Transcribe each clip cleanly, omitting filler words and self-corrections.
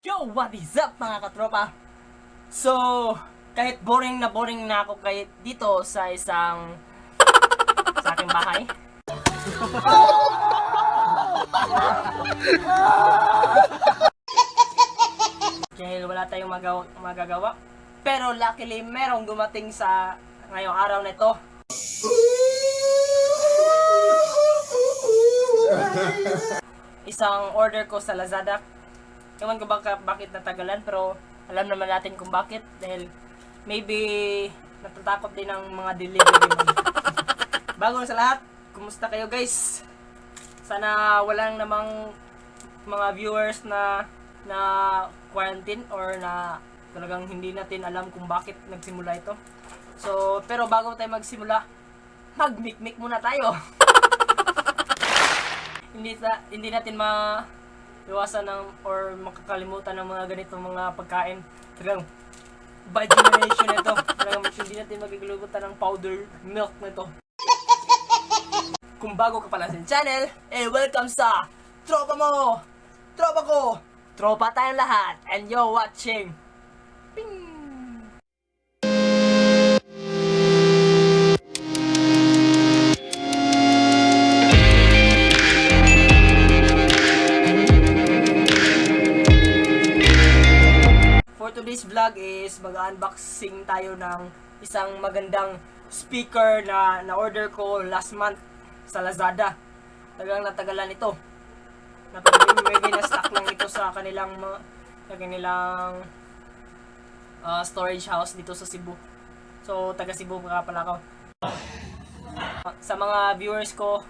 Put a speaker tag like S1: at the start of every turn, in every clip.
S1: Yo, what is up mga katropa? So, kahit boring na ako kahit dito sa aking bahay. Dahil wala tayong magagawa. Pero luckily, merong dumating sa ngayong araw na ito. Isang order ko sa Lazada. Ewan ko bakit natagalan, pero alam naman natin kung bakit. Dahil maybe natatakot din ang mga delivery man. Bago na sa lahat, kumusta kayo guys? Sana walang namang mga viewers na quarantine or na talagang hindi natin alam kung bakit nagsimula ito. So, pero bago tayo magsimula, mag-mik-mik muna tayo. hindi natin iwasan ng or makakalimutan ng mga ganitong mga pagkain. Talagang bad generation na ito. Talagang hindi natin magkakalimutan ng powder milk na ito. Kung bago ka pala sa channel, welcome sa Tropa Mo! Tropa Ko! Tropa tayong lahat, and you're watching Ping! For today's vlog is mag-unboxing tayo ng isang magandang speaker na na-order ko last month sa Lazada. Talagang natagalan ito. May na-stock lang ito sa kanilang storage house dito sa Cebu. So, taga Cebu nga pala ako. Sa mga viewers ko,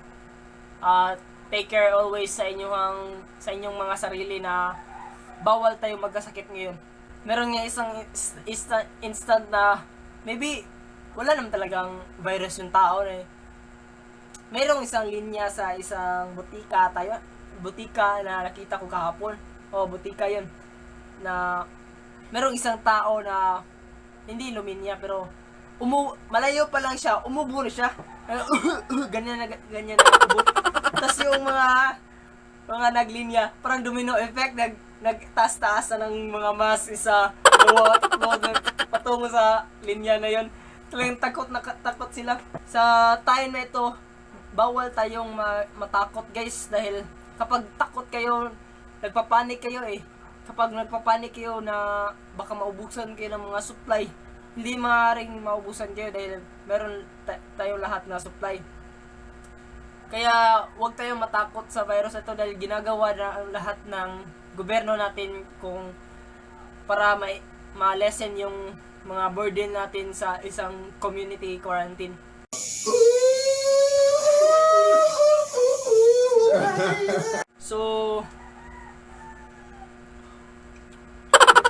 S1: take care always sa inyong mga sarili na bawal tayo magkasakit ngayon. Meron nga isang instant na maybe wala naman talagang virus yung tao eh. Merong isang linya sa isang butika na nakita ko kahapon. Butika yun. Na merong isang tao na hindi luminya pero malayo pa lang siya, umubo na siya. Ganyan na ubo. Tapos yung mga naglinya, parang domino effect, nagtaas-taas na ng mga mask, isa, dalawa, tatlo, patungo sa linya na yon. Talagang takot sila. Sa time na ito, bawal tayong matakot guys, dahil kapag takot kayo, nagpapanik kayo eh. Kapag nagpapanik kayo na baka maubusan kayo ng mga supply, hindi maaaring maubusan kayo dahil meron tayo lahat na supply. Kaya huwag tayong matakot sa virus ito dahil ginagawa na ang lahat ng gobyerno natin kung para ma-lessen yung mga burden natin sa isang community quarantine. So,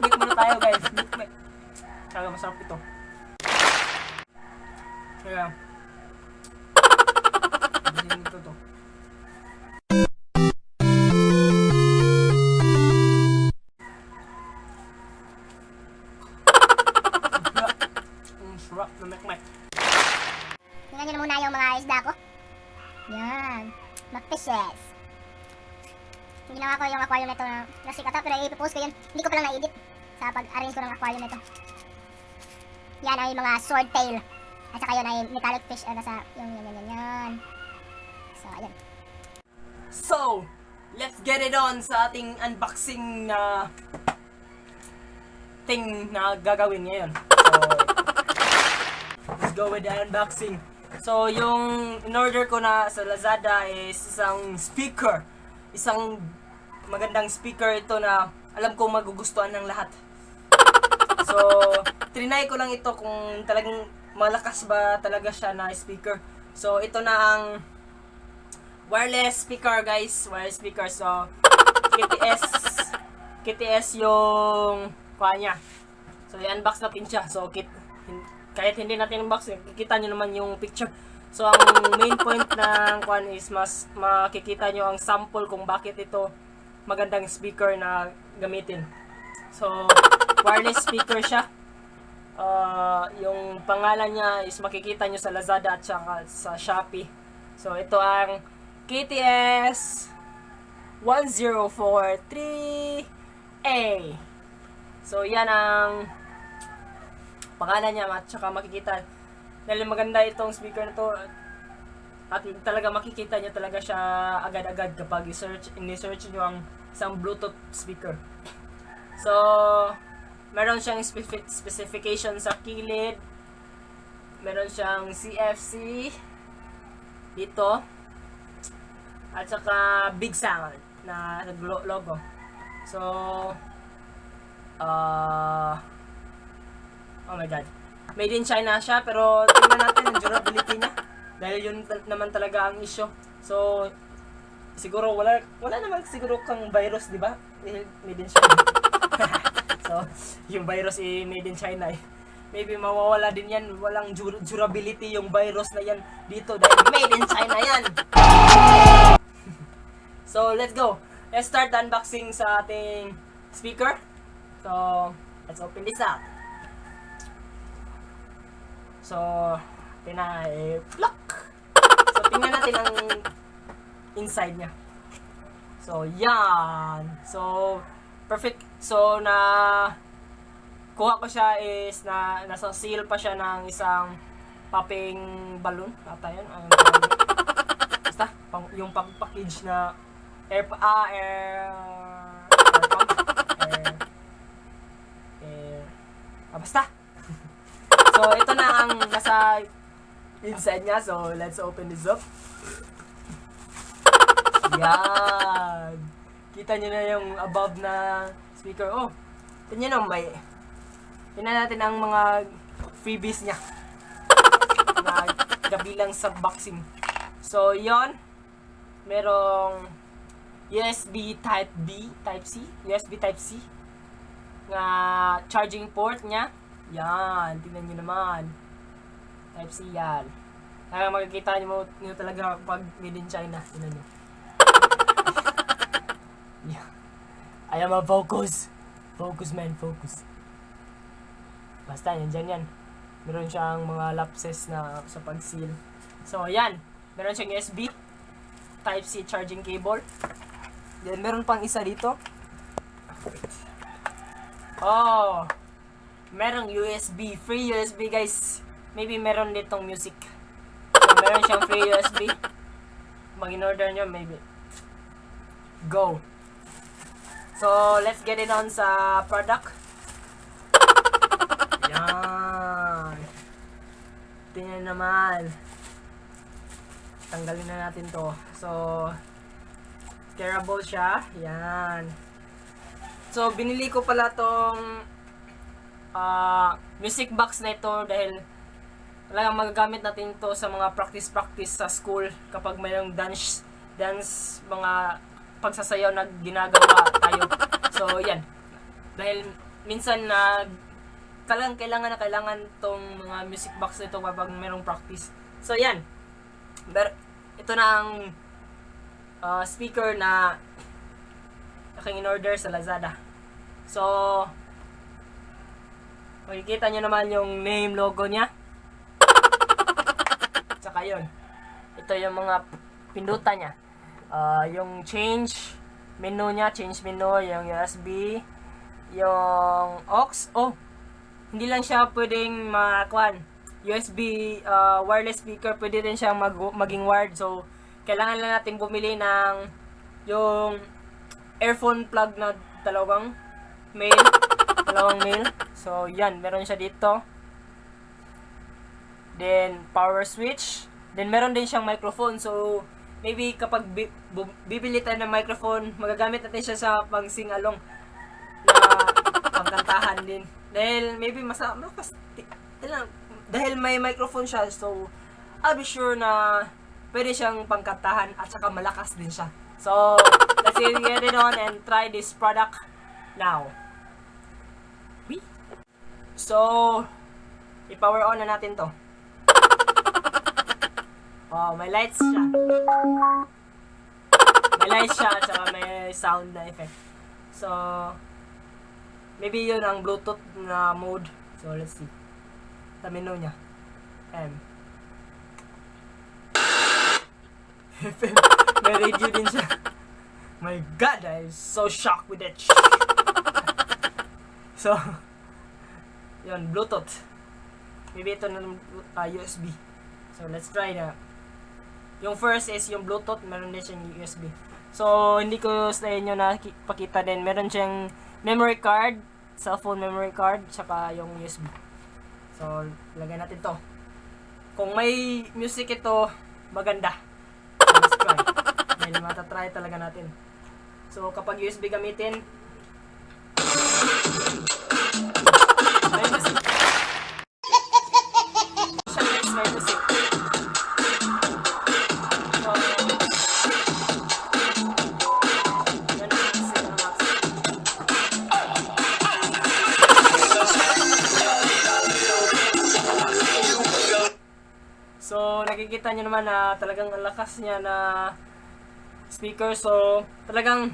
S1: bit muna tayo guys. Bit. Kaya masarap ito. Kaya, ito to. Sarap na mekmek.
S2: Tingnan nyo na muna yung mga isda ko. Yan. Mag-fishes. Ginawa ko yung aquarium na ito na plastic ata, pero i-post ko yun. Hindi ko pa lang na-edit sa pag-arrange ko ng aquarium na ito. Yan ay mga swordtail. At saka yun ay metallic fish. Nasa yan. So, ayun.
S1: So, let's get it on sa ating unboxing na thing na gagawin ngayon. So, let's go with the unboxing. So, yung in-order ko na sa Lazada is isang speaker. Isang magandang speaker ito na alam kong magugustuhan ng lahat. So, trinay ko lang ito kung talagang malakas ba talaga siya na speaker. So, ito na ang wireless speaker guys. Wireless speaker. So, KTS yung kuha niya. So, i-unbox natin siya. So, kahit hindi natin unbox, kikita nyo naman yung picture. So, ang main point ng kuha is mas makikita nyo ang sample kung bakit ito magandang speaker na gamitin. So, wireless speaker siya. Yung pangalan niya is makikita nyo sa Lazada at saka sa Shopee. So, ito ang KTS 1043 A. So, yan ang pangalan niya at saka makikita. Dahil maganda itong speaker na to at talaga makikita niyo talaga siya agad-agad kapag i-search niyo ang isang Bluetooth speaker. So, meron siyang specification sa kilid. Meron siyang CFC dito. At saka big sound na logo. So, oh my god. Made in China siya, pero tingnan natin ang durability niya. Dahil yun naman talaga ang issue. So, siguro wala naman siguro kang virus, di ba? Made in China. So, yung virus made in China eh. Maybe mawawala din yan. Walang durability yung virus na yan dito dahil made in China yan. So, let's go. Let's start the unboxing sa ating speaker. So, let's open this up. So, plug. So, tingnan natin ang inside niya. So, yan. So, perfect. So, kuha ko siya is nasa seal pa siya ng isang popping balloon. Ata yan. Basta, yung package na air pump. Basta. So, ito na ang nasa inside niya. So, let's open this up. Yan. Kita nyo na yung above na speaker. Oh, tingnan nyo, tingnan natin ang mga freebies niya na kabilang sa boxing. So, yon. Merong USB USB Type-C nga charging port niya. Yan, tingnan nyo naman. Type-C yan. Kaya makikita nyo talaga pag made in China. Tingnan nyo. Yeah. I am a focus. Focus man, focus. Basta, yan. Meron siyang mga lapses na sa pag-seal. So, yan. Meron siyang USB Type-C charging cable. Then, meron pang isa dito. Oh! Merong USB. Free USB, guys. Maybe meron ditong music. So, meron siyang free USB. Mag-in-order nyo, maybe. Go! So, let's get it on sa product. Yan. Tingnan naman. Tanggalin na natin to. So, carable siya. Yan. So, binili ko pala tong music box na ito dahil talagang magagamit natin to sa mga practice sa school kapag mayroong dance mga pagsasayaw na ginagawa tayo. So, yan. Dahil minsan na kailangan tong mga music box nito kapag mayroong practice. So, yan. Ito na ang speaker na aking in-order sa Lazada. So, makikita nyo naman yung name logo niya. Tsaka yun. Ito yung mga pindutan niya. Yung change menu niya, yung USB, yung aux. Oh, hindi lang siya pwedeng USB wireless speaker, pwede rin siyang maging wired. So, kailangan lang natin bumili ng yung earphone plug na dalawang male. So, yan, meron siya dito. Then, power switch. Then, meron din siyang microphone. So, maybe kapag bibili tayo ng microphone, magagamit natin siya sa pang-sing-along na pangkantahan din. Dahil maybe dahil may microphone siya, so I'll be sure na pwede siyang pangkantahan at saka malakas din siya. So, let's get it on and try this product now. So, i-power on na natin to. Oh, may lights siya. May lights siya at saka may sound na effect. So, maybe yun ang Bluetooth na mode. So, let's see. Sa menu niya. FM. May radio din siya. My God, I'm so shocked with that shit. So, yun, Bluetooth. Maybe ito ng USB. So, let's try na. Yung first is yung Bluetooth, meron din siyang USB. So, hindi ko sa inyo na pakita din. Meron siyang memory card, cellphone memory card, tsaka yung USB. So, lagay natin to. Kung may music ito, maganda. Let's try. Dahil matatry talaga natin. So, kapag USB gamitin, may music. Siya guys, may music. So, yan ang music ng Max. So, nakikita nyo naman na talagang ang lakas niya na speaker. So, talagang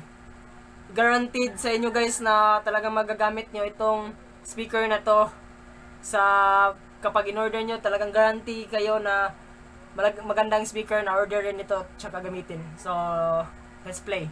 S1: guaranteed sa inyo guys na talagang magagamit nyo itong speaker na to sa kapag in-order nyo, talagang guarantee kayo na magandang speaker na order rin ito tsaka gamitin. So, let's play.